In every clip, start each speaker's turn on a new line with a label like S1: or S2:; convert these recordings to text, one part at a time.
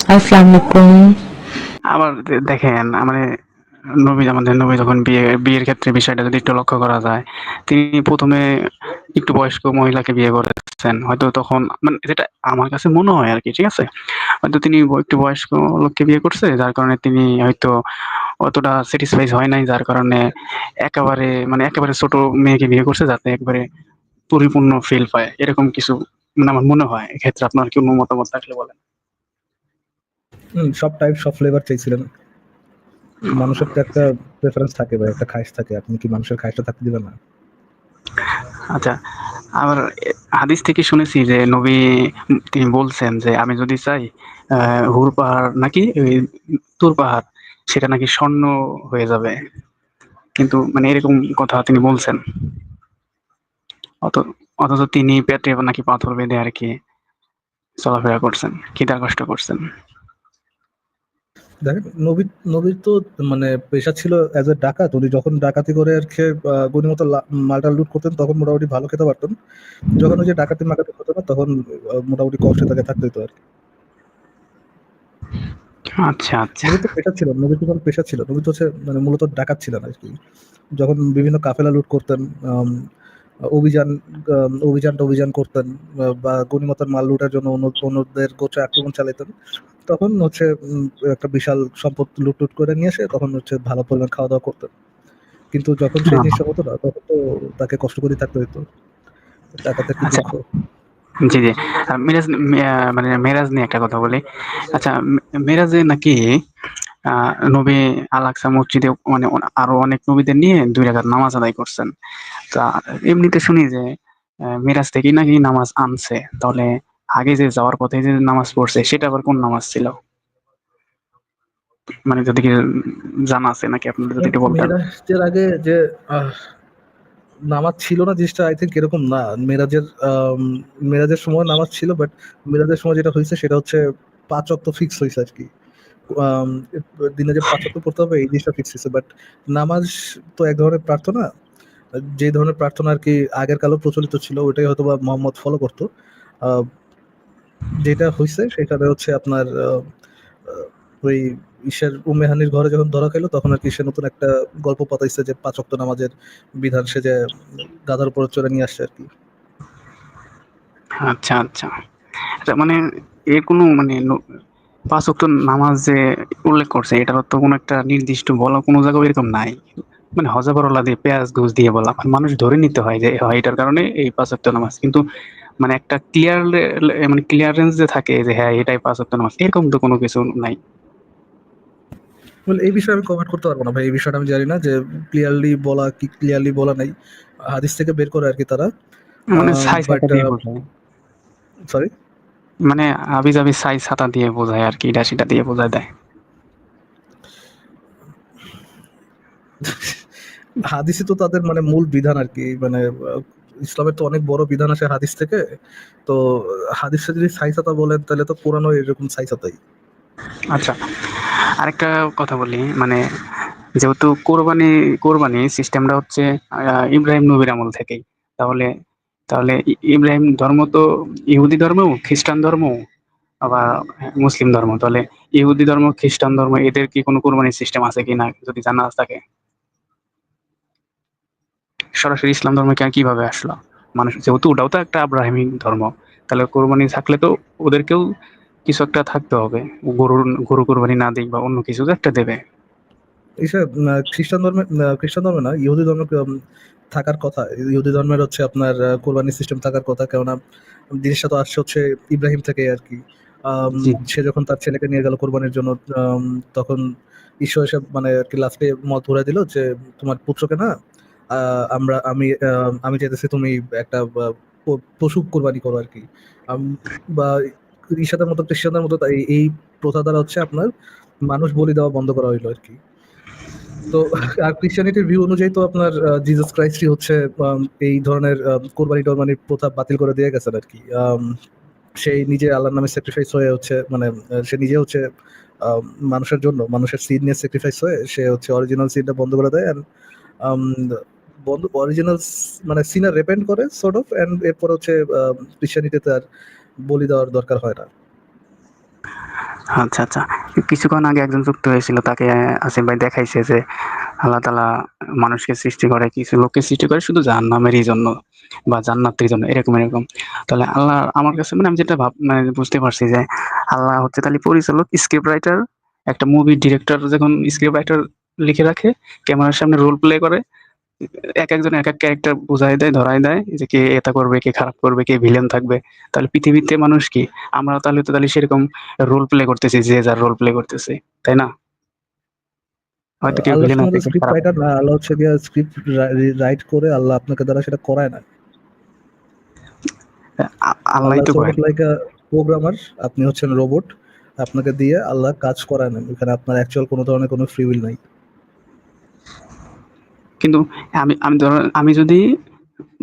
S1: আসসালামু আলাইকুম।
S2: আবার দেখেন মানে আমাদের নবী যখন বিয়ের ক্ষেত্রে বিষয়টা যদি একটু লক্ষ্য করা যায়, তিনি ১ম এ একটু বয়স্ক মহিলাকে বিয়ে করেছেন। হয়তো তখন মানে যেটা আমার কাছে মনে হয় আরকি, ঠিক আছে? হয়তো তিনি একটু বয়স্ক লোককে বিয়ে করছে, যার কারণে তিনি হয়তো অতটা স্যাটিসফাইড হয় নাই। যার কারণে একেবারে ছোট মেয়েকে বিয়ে করছে, যাতে একবারে পরিপূর্ণ ফিল পায়। এরকম কিছু মানে আমার মনে হয়। এক্ষেত্রে আপনার কি অন্য মতামত থাকলে বলেন?
S3: সব টাইপ সব ফ্লেভার চাইছিলেন। মানুষের তো একটা প্রেফারেন্স থাকে ভাই, একটা খায়েশ থাকে। আপনি কি মানুষের খায়েশটা থাকতে দিবেন না?
S2: আচ্ছা, আবার হাদিস থেকে শুনেছি যে নবী তিনি বলছেন যে, "আমি যদি চাই হুর পাহাড় নাকি ওই তুর পাহাড় সেটা নাকি স্বর্ণ হয়ে যাবে।" কিন্তু মানে এরকম কথা তিনি বলছেন। অথ অথচ তিনি পেটে নাকি পাথর বেঁধে আরকি চলাফেরা করছেন, খিদা কষ্ট করছেন।
S3: দেখেন নবীর তো মানে পেশা ছিল এজ এ ডাকাত। উনি যখন ডাকাতি করে আর খেয়ে গনিমত মালটা লুট করতেন তখন মোটামুটি ভালো খেতে পারতেন। যখন ওই যে ডাকাতি হতো না তখন মোটামুটি কষ্টে তাকে থাকতে হতো আরকি।
S2: আচ্ছা, আচ্ছা।
S3: নবীর তো পেশা ছিল, নবীর তো কোনো পেশা ছিল। নবী তো হচ্ছে মানে মূলত ডাকাত ছিলেন আরকি। যখন বিভিন্ন কাফেলা লুট করতেন, আম অভিযান অভিযান করতেন, বা গনিমতের মাল লুটার জন্য অন্যদের গোত্রে আক্রমণ চালাতেন। তখন হচ্ছে একটা বিশাল সম্পদ লুট করে নিয়ে এসে তখন হচ্ছে ভালো পরিমাণ খাওয়া-দাওয়া করতেন। কিন্তু যখন সেই জিনিসটা হতো না তখন তো তাকে কষ্ট করে থাকতে হইতো। ডাকাতের কি
S2: আচ্ছা,
S3: দুঃখ?
S2: জি, জি। মানে মেরাজ নিয়ে একটা কথা বলি। আচ্ছা, মেরাজে নাকি নবী আল-আকসা মসজিদে মানে আরো অনেক নবীদের নিয়ে ২ রাকাত নামাজ আদায় করছেন। তা এমনিতে শুনি যে মেরাজ থেকেই নাকি নামাজ আনছে। তাহলে আগে যে যাওয়ার পথে যে নামাজ পড়ছে সেটা আবার কোন নামাজ ছিল? মানে যদি কি জানা আছে নাকি আপনাদের যদি একটু বলতেন?
S3: মেরাজের আগে যে আহ নামাজ ছিল না জিনিসটা আই থিংক এরকম না। মেরাজের সময় নামাজ ছিল, বাট মেরাজের সময় যেটা হইছে সেটা হচ্ছে ৫ ওয়াক্ত ফিক্স হইছে আরকি। আম দিনে যে ৫ ওয়াক্ত পড়তে হবে এই জিনিসটা ফিক্স হইছে। বাট নামাজ তো এক ধরনের প্রার্থনা। যে ধরনের প্রার্থনা আরকি আগের কালেও প্রচলিত ছিল ওইটাই হয়তোবা মুহাম্মদ ফলো করত। আ যেটা হইছে সেখানে হচ্ছে আপনার আ ওই উম্মে হানির ঘরে যখন ধরা খাইল তখন আরকি সে নতুন একটা গল্প পাতাইছে যে ৫ ওয়াক্ত নামাজের বিধান সে যে গাধার উপরে চড়ে নিয়ে আসছে আরকি।
S2: আচ্ছা, আচ্ছা। আচ্ছা মানে এর কোনো মানে ৫ ওয়াক্ত নামাজ যে উল্লেখ করছে এটার তো কোনো একটা নির্দিষ্ট বলা কোনো জায়গায় এরকম নাই। মানে হযবরল দিয়ে পেঁয়াজ ঘুষ দিয়ে বলা। মানে মানুষ ধরে নিতে হয় যে এটার কারণে এই ৫ ওয়াক্ত নামাজ। কিন্তু মানে একটা মানে ক্লিয়ারেন্স যে থাকে যে হ্যাঁ, এটাই ৫ ওয়াক্ত নামাজ। এরকম তো কোনো কিছু নাই।
S3: এই বিষয়ে আমি কমেন্ট করতে পারব না ভাই। এই বিষয়টা আমি জানি না যে ক্লিয়ারলি বলা নাই। হাদিস থেকে বের করে আরকি তারা। আ
S2: মানে ছাই
S3: বাট
S2: ছাতা দিয়ে বোঝায়।
S3: সরি?
S2: মানে হাবিজাবি ছাই ছাতা দিয়ে বোঝায় আরকি। এটা সেটা দিয়ে বোঝায় দেয়।
S3: হাদিসই তো তাদের মানে মূল বিধান আরকি। মানে ইসলামের তো অনেক বড় বিধান আসে হাদিস থেকে। তো হাদিসে যদি ছাই-ছাতা বলেন তাহলে তো কোরআনও এরকম ছাই-ছাতাই।
S2: আচ্ছা, আরেকটা কথা বলি মানে যেহেতু কোরবানি সিস্টেমটা হচ্ছে ইব্রাহিম নবীর আমল থেকেই। তাহলে তাহলে ইব্রাহিম ধর্ম তো ইহুদি ধর্ম, খ্রিস্টান ধর্ম আবার মুসলিম ধর্ম। তাহলে ইহুদি ধর্ম, খ্রিস্টান ধর্ম এদের কি কোনো কোরবানির সিস্টেম আছে কিনা যদি জানা থাকে? সরাসরি ইসলাম ধর্মে কিভাবে আসলো? মানুষ যেহেতু ওটাও তো একটা আব্রাহামিক ধর্ম। তাহলে কোরবানি থাকলে তো ওদেরকেও কিছু একটা থাকতে হবে। গরুর গরু কোরবানি না দিক বা অন্য কিছু তো একটা দেবে।
S3: এসব খ্রিস্টান ধর্মে না, ইহুদি ধর্মে থাকার কথা। ইহুদি ধর্মের হচ্ছে আপনার কোরবানির সিস্টেম থাকার কথা। কেননা জিনিসটা তো আসছে হচ্ছে ইব্রাহিম থেকেই আরকি। আম
S2: জি।
S3: সে যখন তার ছেলেকে নিয়ে গেল কোরবানির জন্য, আম তখন ঈশ্বর এসে মানে আরকি লাস্টে মত ধরায় দিল যে, "তোমার পুত্রকে না আ আমরা আমি আ আমি চাইতেছি তুমি একটা পশু কোরবানি করো আরকি।" আম বা ঈসাদের মতো খ্রিস্টানদের মতো এই প্রথা দ্বারা হচ্ছে আপনার মানুষ বলি দেওয়া বন্ধ করা হইলো আরকি। তো আর ক্রিশ্চিয়ানিটির ভিউ অনুযায়ী তো আপনার জিসাস ক্রাইস্টই হচ্ছে এই ধরনের কোরবানি-টোরবানির প্রথা বাতিল করে দিয়ে গেছেন আরকি। সেই নিজে আল্লাহর নামে স্যাক্রিফাইস হয়ে হচ্ছে মানে সে নিজে হচ্ছে আ মানুষের জন্য মানুষের সিড নিয়ে স্যাক্রিফাইস হয়ে সে হচ্ছে অরিজিনাল সিডটা বন্ধ করে দেয় অ্যান্ড আম অরিজিনাল মানে সিনা রিপেন্ট করে সর্ট অফ, অ্যান্ড এরপর হচ্ছে ক্রিশ্চিয়ানিটিতে আর বলি দেওয়ার দরকার হয় না।
S2: আচ্ছা, আচ্ছা। কিছুক্ষণ আগে একজন যুক্ত হয়েছিল, তাকে আসিফ ভাই দেখাইছে যে আল্লাহ তাআলা মানুষকে সৃষ্টি করে, কিছু লোককে সৃষ্টি করে শুধু জাহান্নামেরই জন্য বা জান্নাতের জন্য, এরকম। তাহলে আল্লাহ আমার কাছে মানে আমি যেটা মানে বুঝতে পারছি যে আল্লাহ হচ্ছে তাহলে পরিচালক, স্ক্রিপ্ট রাইটার। একটা মুভির ডিরেক্টর যখন স্ক্রিপ্ট রাইটার লিখে রাখে, ক্যামেরার সামনে রোল প্লে করে, একেকজন একেক ক্যারেক্টার বুঝায় দেয়, ধরায় দেয় যে কে এটা করবে, কে খারাপ করবে, কে ভিলেন থাকবে। তাহলে পৃথিবীতে মানুষ কি? আমরা তাহলে সেরকম রোল প্লে করতেছি, যে যার রোল প্লে করতেছি। তাই না? হয়তো কেউ
S3: আল্লাহ
S2: ভিলেন আছে,
S3: শুধুমাত্র
S2: কেউ
S3: স্ক্রিপ্ট
S2: খারাপ
S3: রাইটার
S2: আছে।
S3: না, আল্লাহ হচ্ছে গিয়ে স্ক্রিপ্ট রাইট করে আল্লাহ আপনাকে দ্বারা সেটা করায় না।
S2: আল্লাহই
S3: আল্লাহ
S2: তো
S3: সো
S2: করে।
S3: নট লাইক আ প্রোগ্রামার, আপনি হচ্ছেন রোবট। আপনাকে দিয়ে আল্লাহ কাজ করায় না। এখানে আপনার অ্যাকচুয়াল কোনো ধরনের কোনো ফ্রি উইল নাই।
S2: কিন্তু আমি আমি ধরো আমি যদি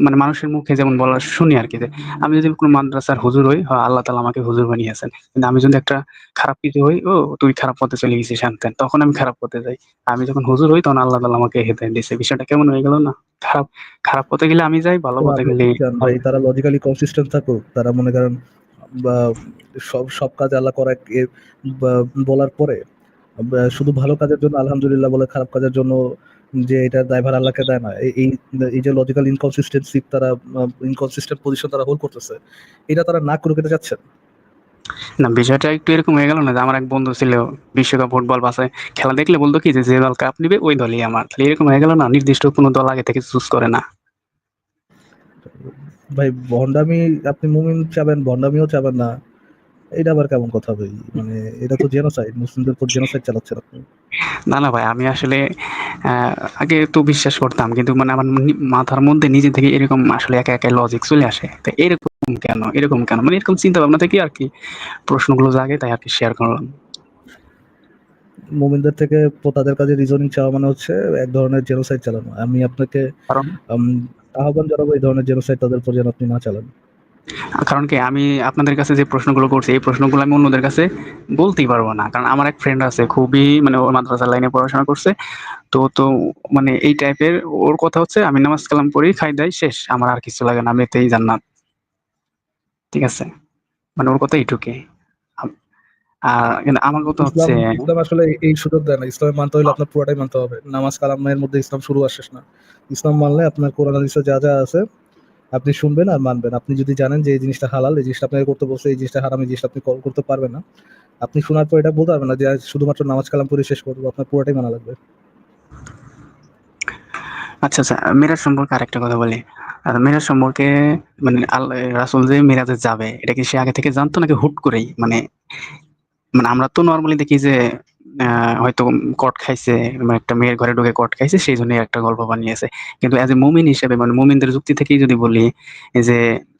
S2: মানে মানুষের মুখে যেমন বলা শুনি আরকি যে, আমি যদি কোনো মাদ্রাসার হুজুর হই, আল্লাহ তাআলা আমাকে হুজুর বানিয়েছেন। কিন্তু আমি যদি একটা খারাপ কিছু হই, "ও তুই খারাপ পথে চলে গেছিস হ্যান-ত্যান।" তখন আমি খারাপ পথে যাই। আমি যখন হুজুর হই তখন আল্লাহ তাআলা আমাকে হেদায়েত দিছে। বিষয়টা কেমন হয়ে গেল না? খারাপ খারাপ পথে গেলে আমি যাই, ভালো
S3: তো
S2: পথে
S3: আপনি
S2: গেলে
S3: কি চান ভাই তারা লজিক্যালি কনসিস্টেন্ট থাকুক? তারা মনে করেন বা সব সব কাজ আল্লাহ করা বা বলার পরে শুধু ভালো কাজের জন্য আলহামদুলিল্লাহ বলে, খারাপ কাজের জন্য যে এটা দায়ভার আল্লাহকে দেয় না। এই যে লজিক্যাল ইনকনসিস্টেন্সি তারা ইনকনসিস্টেন্ট পজিশন তারা হোল্ড করতেছে। এটা তারা না করুক, এটা চাচ্ছেন?
S2: না, বিষয়টা একটু এরকম হয়ে গেল না যে আমার এক বন্ধু ছিল বিশ্বকাপ ফুটবল বাছাই খেলা দেখলে বলতো কি যে, যে দল কাপ নিবে ওই দলই আমার। তাহলে এরকম হয়ে গেল না? নির্দিষ্ট কোনো দল আগে থেকে চুজ করে না।
S3: ভাই ভন্ডামি, আপনি মুমিন চাবেন, ভন্ডামিও চাবেন না। এটা আবার কেমন কথা ভাই? মানে এটা তো জেনোসাইড, মুসলিমদের উপর জেনোসাইড চালাচ্ছেন আপনি।
S2: না, না ভাই, আমি আসলে আ আগে তো বিশ্বাস করতাম। কিন্তু মানে আমার মাথার মধ্যে নিজে থেকে এরকম আসলে একা লজিক চলে আসে। তো এরকম কেন? এরকম কেন? মানে এরকম চিন্তা ভাবনা থেকে আরকি প্রশ্নগুলো জাগে, তাই আরকি শেয়ার করলাম।
S3: মুমিনদের থেকে তাদের কাছে রিজনিং চাওয়া মানে হচ্ছে এক ধরনের জেনোসাইড চালানো। আমি আপনাকে
S2: কারণ
S3: আম আহ্বান জানাবো এই ধরনের জেনোসাইড তাদের উপর যেন আপনি না চালান।
S2: কারণ কি আমি আপনাদের কাছে যে প্রশ্নগুলো করছি, এই প্রশ্নগুলো আমি অন্যদের কাছে বলতেই পারব না। কারণ আমার এক ফ্রেন্ড আছে, খুবই মানে ও মাদ্রাসা লাইনে পড়াশোনা করছে। তো মানে এই টাইপের, ওর কথা হচ্ছে আমি নামাজ কালাম পড়ি, খাই-দাই শেষ। আমার আর কিছু লাগে না। আমি এতেই জান্নাত। ঠিক আছে? মানে ওর কথা এইটুকুই। আম কিন্তু আমার কথা
S3: ইসলাম
S2: হচ্ছে
S3: ইসলাম আসলে এই সুযোগ দেয় না। ইসলামে মানতে হইলে আপনার পুরাটাই মানতে হবে। নামাজ কালামের মধ্যে ইসলাম শুরু আর শেষ না। ইসলাম মানলে আপনার কোরআন হাদিসে যা আছে আপনি শুনবেন আর মানবেন। আপনি যদি জানেন যে এই জিনিসটা হালাল, এই জিনিসটা আপনাকে করতে বলছে, এই জিনিসটা হারাম, এই জিনিসটা আপনি করতে পারবেন না। আপনি শোনার পর এটা বলতে পারবেন না যে আজ শুধুমাত্র নামাজ কালাম পড়ে শেষ করব। আপনার পুরোটাই মানা লাগবে।
S2: আচ্ছা, আচ্ছা। মেরাজ সম্পর্কে আরেকটা কথা বলি। মেরাজ সম্পর্কে মানে রাসূল যে মিরাজে যাবে, এটা কি সে আগে থেকে জানতো নাকি হুট করেই? মানে মানে আমরা তো নরমালি দেখি যে আ হয়তো কট খাইছে, মানে একটা মেয়ের ঘরে ঢুকে কট খাইছে, সেইজন্যই একটা গল্প বানিয়েছে। কিন্তু এজ এ মুমিন হিসেবে মানে মুমিনদের যুক্তি থেকেই যদি বলি যে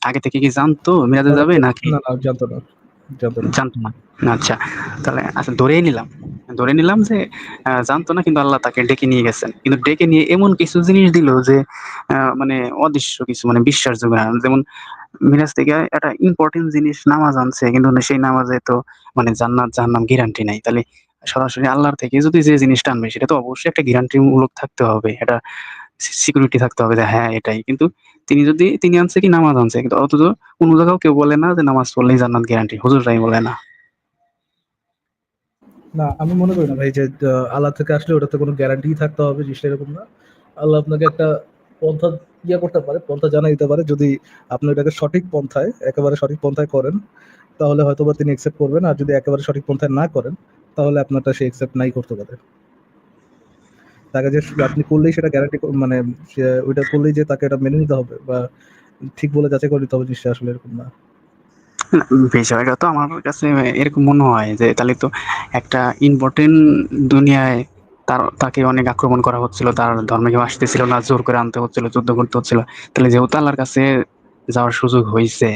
S2: আগে থেকে কি জানতো মিরাজে
S3: তারা
S2: যাবে নাকি
S3: না, না জানতো না। জানতো না।
S2: জানতো না? আচ্ছা। তাহলে আচ্ছা, ধরেই নিলাম। ধরে নিলাম যে জানতো না, কিন্তু আল্লাহ তাকে ডেকে নিয়ে গেছেন। কিন্তু ডেকে নিয়ে এমন কিছু জিনিস দিল যে মানে অদৃশ্য কিছু, মানে বিশ্বাসযোগ্য না। যেমন মিরাজ থেকে একটা ইম্পোর্টেন্ট জিনিস নামাজ আনছে, কিন্তু সেই নামাজে তো মানে জান্নাত জাহান্নাম গ্যারান্টি নাই। তাহলে সরাসরি আল্লাহর থেকে যদি যে জিনিসটা আনবে সেটা তো অবশ্যই একটা গ্যারান্টি মূলক থাকতে হবে। এটা সিকিউরিটি থাকতে হবে যে হ্যাঁ এটাই। কিন্তু তিনি আনছে কি নামাজ আনছে। কিন্তু অথচ কোন জায়গাও কেউ বলে না যে নামাজ পড়লেই জান্নাত গ্যারান্টি। হুজুররাই বলে না।
S3: না, আমি মনে করি না ভাই যে আল্লাহ থেকে আসলে ওটাতে কোনো গ্যারান্টি থাকতে হবে, জিনিসটা এরকম না। আল্লাহ আপনাকে একটা পন্থা করতে পারে, পন্থা জানাই দিতে পারে। যদি আপনি ওটাকে সঠিক পন্থায়, একেবারে সঠিক পন্থায় করেন, তাহলে হয়তোবা তিনি একসেপ্ট করবেন। আর যদি একেবারে সঠিক পন্থায় না করেন, তাহলে আপনারটা সে একসেপ্ট নাই করতে পারে। তাকে যে আপনি করলেই সেটা গ্যারান্টি মানে সে ওইটা করলেই যে তাকে এটা মেনে নিতে হবে বা ঠিক বলে যাচাই করে নিতে হবে, জিনিসটা আসলে এরকম না।
S2: না, বিষয়টা তো আমার কাছে এরকম মনে হয় যে তাহলে তো একটা ইম্পোর্টেন্ট দুনিয়ায় তাকে অনেক আক্রমণ করা হচ্ছিল। তার ধর্মে কেউ আসতেছিল না। জোর করে আনতে হচ্ছিল, যুদ্ধ করতে হচ্ছিল। তাহলে যেহেতু আল্লাহর কাছে যাওয়ার সুযোগ হইছে,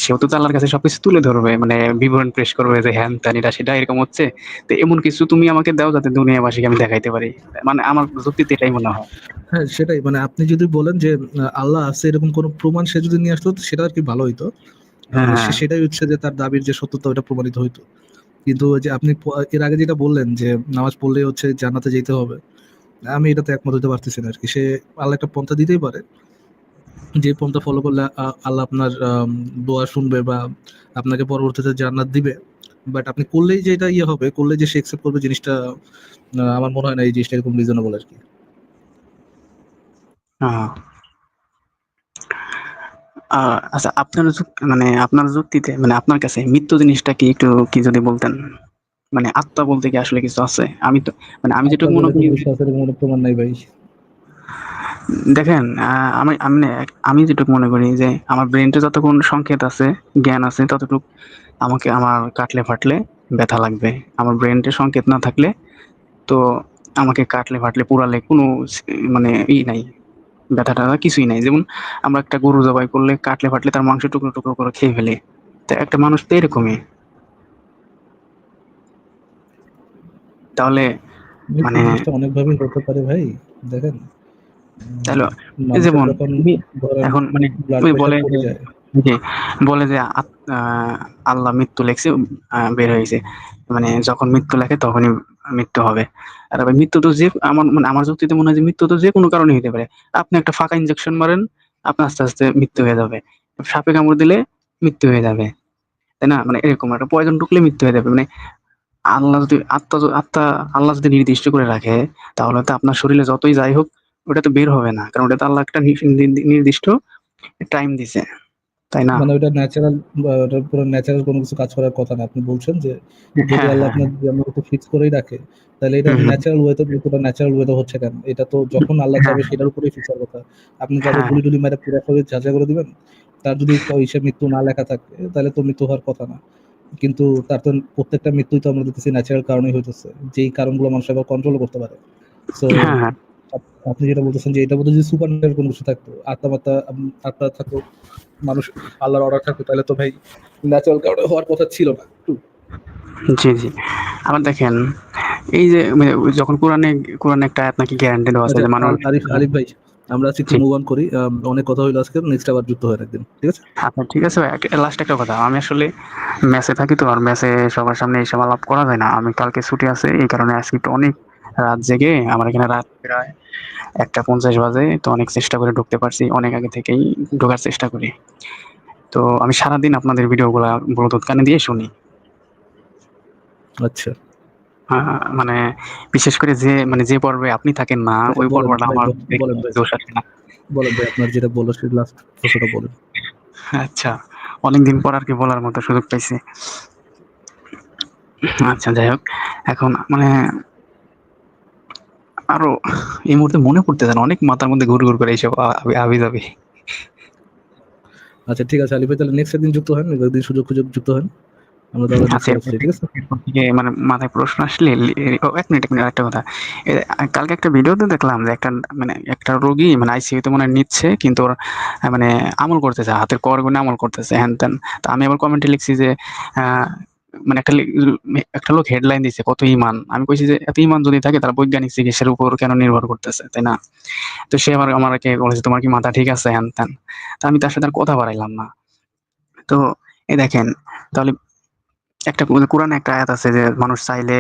S2: সেহেতু তো আল্লাহর কাছে সবকিছু তুলে ধরবে। মানে বিবরণ পেশ করবে যে হ্যান-ত্যান এটা সেটা এরকম হচ্ছে। তো এমন কিছু তুমি আমাকে দাও যাতে দুনিয়াবাসীকে আমি দেখাইতে পারি। মানে আমার যুক্তিতে এটাই মনে হয়।
S3: হ্যাঁ, সেটাই। মানে আপনি যদি বলেন যে আল্লাহ আছে এরকম কোনো প্রমাণ সে যদি নিয়ে আসতো সেটা আরকি ভালো হইতো।
S2: হ্যাঁ, হ্যাঁ।
S3: সেটাই হচ্ছে যে তার দাবির যে সত্যতা ওটা প্রমাণিত হইতো। কিন্তু ওই যে আপনি এর আগে যেটা বললেন যে নামাজ পড়লেই হচ্ছে জান্নাতে যেতে হবে। আমি এটাতে একমত হইতে পারতেছি না আরকি। আল্লাহ একটা পন্থা দিতেই পারে। যে পন্থা ফলো করলে আল্লাহ আপনার দোয়া শুনবে বা আপনাকে পরবর্তীতে জান্নাত দিবে। বাট আপনি করলেই যে এটা ইয়ে হবে, করলেই যে সে অ্যাকসেপ্ট করবে জিনিসটা, আমার মনে হয় না এই জিনিসটা এরকম রিজনেবল আর কি।
S2: আহ, আচ্ছা, মানে আপনার যুক্তিতে, মানে আপনার কাছে মৃত্যু জিনিসটা কি একটু কি যদি বলতেন? মানে আত্মা বলতে কি আসলে কিছু আছে? আমি তো, মানে আমি
S3: আত্মা
S2: যেটুকু মনে
S3: বলে
S2: করি
S3: কোনো কিছু আছে এরকম কোনো প্রমাণ নাই ভাই।
S2: দেখেন, আমি আমি না আমি যেটুকু মনে করি যে আমার ব্রেনটা যতক্ষণ সংকেত আছে, জ্ঞান আছে, ততটুকু আমাকে আমার কাটলে ফাটলে ব্যথা লাগবে। আমার ব্রেনটা সংকেত না থাকলে তো আমাকে কাটলে ফাটলে পুরালে কোনো মানে নাই, ব্যথাটা কিছুই নাই। যেমন আমরা একটা গরু জবাই করলে কাটলে ফাটলে তার মাংস টুকরো টুকরো করে খেয়ে ফেলে, তো একটা মানুষ তো এরকমই। তাহলে
S3: মৃত্যু
S2: মানে
S3: জিনিসটা অনেকভাবেই হতে পারে ভাই। দেখেন,
S2: তাহলে এই
S3: মানুষের
S2: যেমন
S3: যখন
S2: মি-
S3: ধরেন
S2: এখন মানে
S3: ব্লাড
S2: ওই
S3: প্রেশার
S2: বলে
S3: কমে
S2: যে
S3: যায়।
S2: যে বলে যে আল্লাহ মৃত্যু লেখছে, বের হয়েছে, মানে যখন মৃত্যু লেখে তখনই মৃত্যু হবে। আর ভাই মৃত্যু তো যে আমার মানে আমার যুক্তিতে মনে হয় যে মৃত্যু তো যে কোনো কারণে হতে পারে। আপনি একটা ফাঁকা ইনজেকশন মারেন, আপনার আস্তে আস্তে মৃত্যু হয়ে যাবে। সাপে কামড় দিলে মৃত্যু হয়ে যাবে, তাই না? মানে এরকম একটা পয়জন ঢুকলে মৃত্যু হয়ে যাবে। মানে আত্মা আল্লাহ যদি নির্দিষ্ট করে রাখে, তাহলে তো আপনার শরীরে যতই যাই হোক ওটা তো বের হবে না, কারণ ওটা তো আল্লাহ একটা নির্দিষ্ট টাইম দিছে, তাই না?
S3: মানে ওটা ন্যাচারাল, ওটা পুরো ন্যাচারাল কোনো কিছু কাজ করার কথা না। আপনি বলছেন যে যদি
S2: হ্যাঁ,
S3: আল্লাহ
S2: হ্যাঁ,
S3: আপনার জন্য একটু ফিক্স করেই রাখে, তাহলে এটা
S2: হুম, হুম,
S3: ন্যাচারাল ওয়েতে, পুরো ন্যাচারাল ওয়েতে হচ্ছে কেন? এটা তো যখন আল্লাহ
S2: হ্যাঁ,
S3: চাবে সেটার উপরেই ফিক্স হওয়ার কথা। আপনি কাউকে
S2: হ্যাঁ,
S3: গুলি টুলি মেরে পুরো শরীর ঝাঁঝরা করে দিবেন, তার যদি সে মৃত্যু না লেখা থাকে তাহলে তো মৃত্যু হওয়ার কথা না। কিন্তু তার তো প্রত্যেকটা মৃত্যুই তো আমরা দেখতেছি ন্যাচারাল কারণেই হইতেছে, যেই কারণগুলো মানুষ আবার কন্ট্রোল করতে পারে। সো
S2: হ্যাঁ, হ্যাঁ,
S3: আপনি যেটা বলতেছেন যে এটার মধ্যে যদি সুপার ন্যাচারাল কোনো কিছু থাকতো, আত্মা থাকতো, মানুষ আল্লাহর অর্ডার থাকতো, তাহলে তো ভাই ন্যাচারাল কারণে হওয়ার কথা ছিল না।
S2: জি, জি। আবার দেখেন, এই যে মানে যখন কোরআনে একটা আয়াত নাকি গ্যারান্টি দেওয়া আছে
S3: আচ্ছা,
S2: যে মানুষ,
S3: আরিফ আরিফ ভাই, আমরা আজকে একটু
S2: জি,
S3: মুভ অন করি। অনেক কথা হইলো আজকে, নেক্সট আবার যুক্ত হয় একদিন, ঠিক আছে?
S2: আচ্ছা ঠিক আছে ভাই, লাস্ট একটা কথা, আমি আসলে মেসে থাকি, তো আর মেসে সবার সামনে এসব আলাপ করা যায় না। আমি কালকে ছুটি আছে, এই কারণে আজকে একটু অনেক রাত জেগে, আমার এখানে রাত প্রায় 1:50 বাজে, তো অনেক চেষ্টা করে ঢুকতে পারছি, অনেক আগে থেকেই ঢোকার চেষ্টা করি। তো আমি সারাদিন আপনাদের ভিডিওগুলা ব্লুটুথ কানে দিয়ে শুনি।
S3: আচ্ছা
S2: মানে বিশেষ করে যে মানে যে পর্বে আপনি থাকেন না,
S3: আচ্ছা,
S2: ওই
S3: বলেন
S2: পর্বটা
S3: ভাই,
S2: আমার দেখতে
S3: বলেন ভাই,
S2: দোষ আসে না।
S3: বলেন ভাই, আপনার যেটা বলো সেই লাস্ট প্রশ্নটা বলেন।
S2: আচ্ছা, অনেকদিন পর আর কি বলার মতো সুযোগ পাইছি। আচ্ছা, যাই হোক, এখন মানে আরো এই মুহূর্তে মনে পড়তেছে না, অনেক মাথার মধ্যে ঘুর ঘুর করে এইসব আবি যাবি।
S3: আচ্ছা ঠিক আছে আলিফ ভাই, তাহলে নেক্সট একদিন যুক্ত হন, একদিন সুযোগ সুযোগ যুক্ত হন, আমরা তাহলে
S2: আচ্ছা,
S3: নেক্সট
S2: এরপর
S3: অবশ্যই, ঠিক আছে?
S2: এরপর থেকে মানে মাথায় প্রশ্ন আসলে ও, এক মিনিট একটা কথা। এ, কালকে একটা ভিডিওতে দেখলাম যে মানে একটা রোগী মানে আইসিইউতে মনে হয় নিচ্ছে, কিন্তু ওর মানে আমল করতেছে, হাতের কর গুনে আমল করতেছে, হ্যান ত্যান। তো আমি আবার কমেন্টে লিখছি যে আহ, মানে একটা লোক হেডলাইন দিছে কত ইমান, আমি কইছি যে এত ইমান যদি থাকে তার বৈজ্ঞানিক চিকিৎসার উপর কেন নির্ভর করতেছে, তাই না? তো সে আমাকে বলেছে তোমার কি মাথা ঠিক আছে, হ্যান ত্যান। তো আমি তার সাথে আর কথা বাড়াইলাম না। তো এই দেখেন, তাহলে একটা কোরআনে একটা আয়াত আছে যে মানুষ চাইলে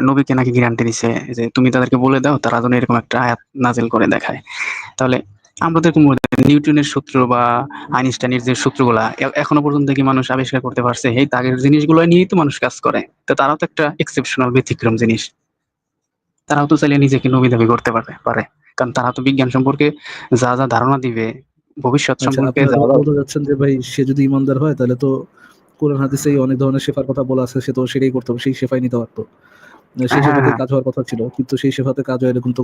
S2: নবীকে নাকি গ্যারান্টি দিছে যে তুমি তাদেরকে বলে দাও, তারা যেন এরকম একটা আয়াত নাজিল করে দেখায়। তাহলে আমরা তো এরকম নিউটনের সূত্র বা আইনস্টাইনের যে সূত্রগুলা এখনো পর্যন্ত কি মানুষ আবিষ্কার করতে পারছে? এই তাদের জিনিসগুলো নিয়েই তো মানুষ কাজ করে। তো তারাও তো একটা এক্সেপশনাল, ব্যতিক্রম জিনিস। তারাও তো চাইলে নিজেকে নবী দাবি করতে পারে, কারণ তারা তো বিজ্ঞান সম্পর্কে যা যা ধারণা দিবে, ভবিষ্যৎ
S3: আচ্ছা,
S2: সম্পর্কে
S3: আপনি
S2: যা
S3: তাহলে
S2: যা।
S3: বলতে চাচ্ছেন যে ভাই সে যদি ইমানদার হয় তাহলে তো কোরআন হাদিসে অনেক ধরনের শেফার কথা বলা আছে, সে তো সেটাই করতে হবে, সেই শেফাই নিতে পারতো। সেই
S2: হ্যাঁ,
S3: শেফাতে
S2: হ্যাঁ,
S3: কাজ হওয়ার কথা ছিল, কিন্তু সেই শেফাতে কাজ হয় এরকম তো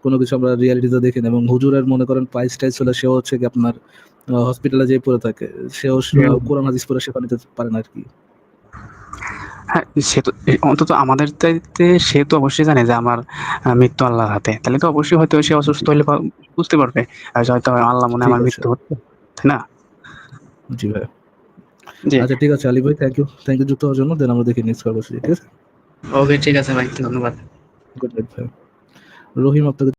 S3: কোনো কিছু আমরা রিয়ালিটিতে দেখি না। এবং হুজুরের মনে করেন প্রাইস টাইস হলে সেও হচ্ছে কি আপনার হসপিটালে যেয়ে পড়ে থাকে, সেও
S2: হ্যাঁ,
S3: কোরআন হাদিস পড়ে শেফা নিতে পারে না আর কি।
S2: হ্যাঁ, সে তো অন্তত আমাদের চাইতে সে তো অবশ্যই জানে যে আমার মৃত্যু আল্লাহর হাতে। তাহলে তো অবশ্যই হয়তো সে অসুস্থ হলে বুঝতে পারবে আর যে হয়তো আল্লাহ মনে হয়
S3: ঠিক
S2: আমার
S3: আছে,
S2: মৃত্যু হচ্ছে, তাই না?
S3: জি ভাই।
S2: জি,
S3: আচ্ছা ঠিক আছে আলী ভাই, থ্যাংক ইউ যুক্ত হওয়ার জন্য। দেন আমরা দেখি নেক্সট কল বসে, ঠিক আছে?
S2: ওকে, ঠিক আছে ভাই, ধন্যবাদ।
S3: গুড নাইট ভাই। রহিম আপনাকে